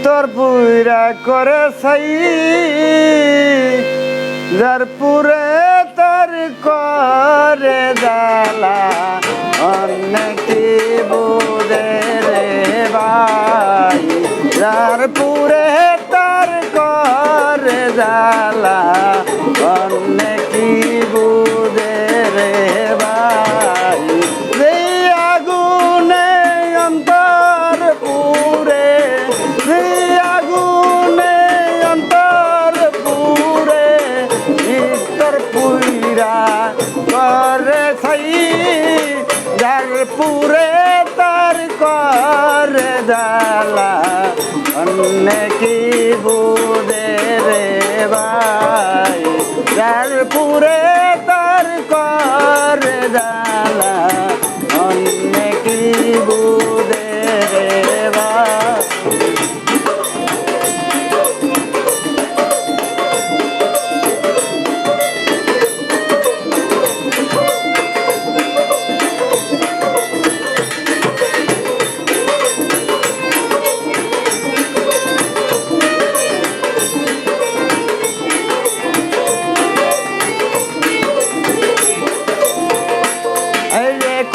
তোর পুইরা করে সাই যার পুরে তার করে জ্বালা অনেকে বোধে রে ভাই যার পুরে তার করে জ্বালা অনেকে বোধে রে ভাই যে আগুনে অন্তর পুরে যে আগুনে অন্তর পুরে তোর পুইরা করে ছাই যার পুরে তার করে জ্বালা অনেকে বোধে রে ভাই যার পুরে তার করে জ্বালা অনেকে বোধে রে ভাই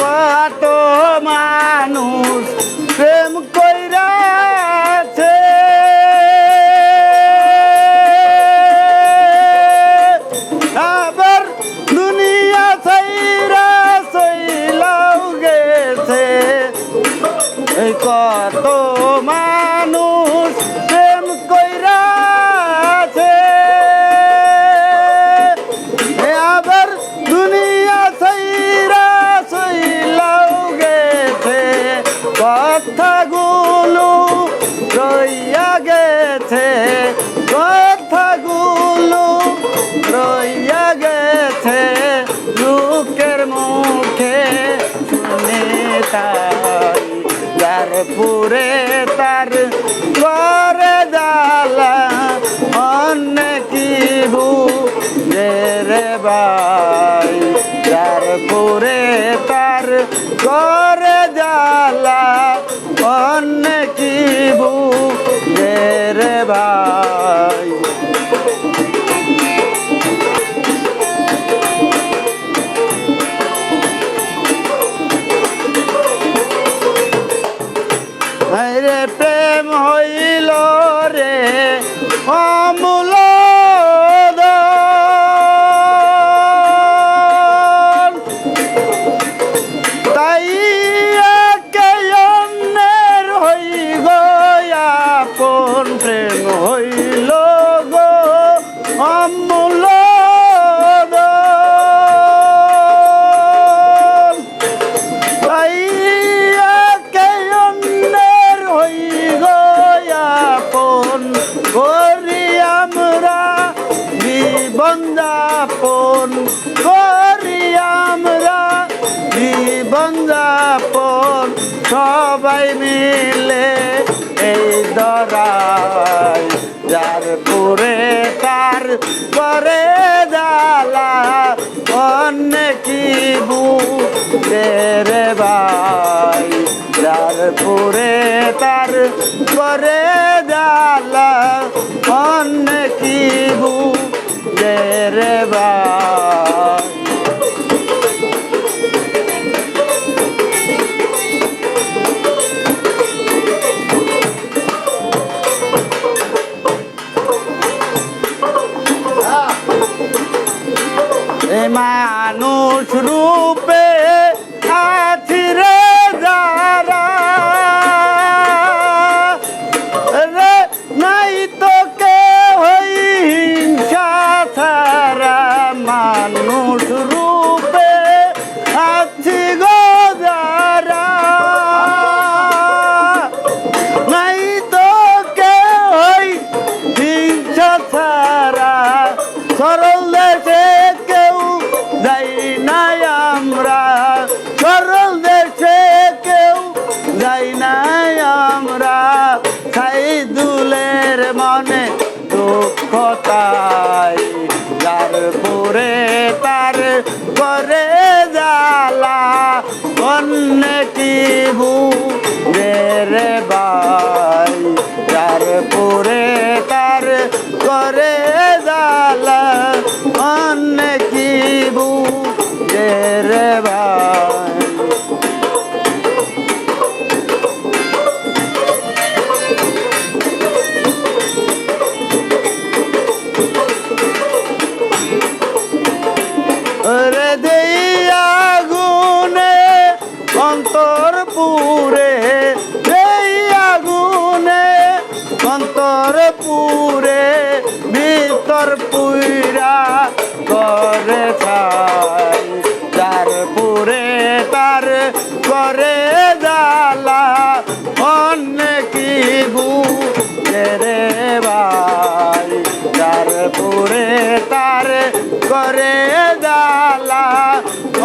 কত মানুষ প্রেম কইরাছে আবার দুনিয়া ছাইরা চইলাও গেছে এই কত মানুষ প্রেম কইরাছে আবার দুনিয়া ছাইরা কথাগুলো রইয়া গেছে কথাগুলো রইয়া গেছে লোকের মুখে শুনে তাই যার পুরে তার করে জ্বালা অনেকে বুঝে রে ভাই যার পুরে তার করে জ্বালা অনেকে বুঝে রে ভাই রে প্রেম হইল রে অমূল তাই অন্যের হই গো আপন প্রেম হইল গো অমূল তাই অন্যের হই গো আপন করি আমরা জীবন যাপন করি আমরা জীবন যাপন সবাই মিলে এই দরাই যার পুরে তার করে জ্বালা অনেকে বুঝে রে ভাই যার পুরে তার করে জ্বালা অনেকে বুঝে রে ভাই মানুষ রূপে আছি রে যারা রে নাই তো কে হই হিংসা ছাড়া মানুষ রূপে আছি গো যারা নাই তো কে হই হিংসা ছাড়া সরল দেশে কেউ যাই নাই আমরা সরল দেশে কেউ যাই নাই আমরা সাইদুলের মনে দুঃখ তাই যার পুরে তার করে জ্বালা অনেকে বুঝে রে ভাই যার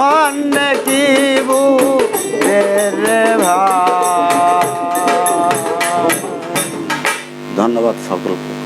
মনে কি রে ভাই। ধন্যবাদ সকলকে।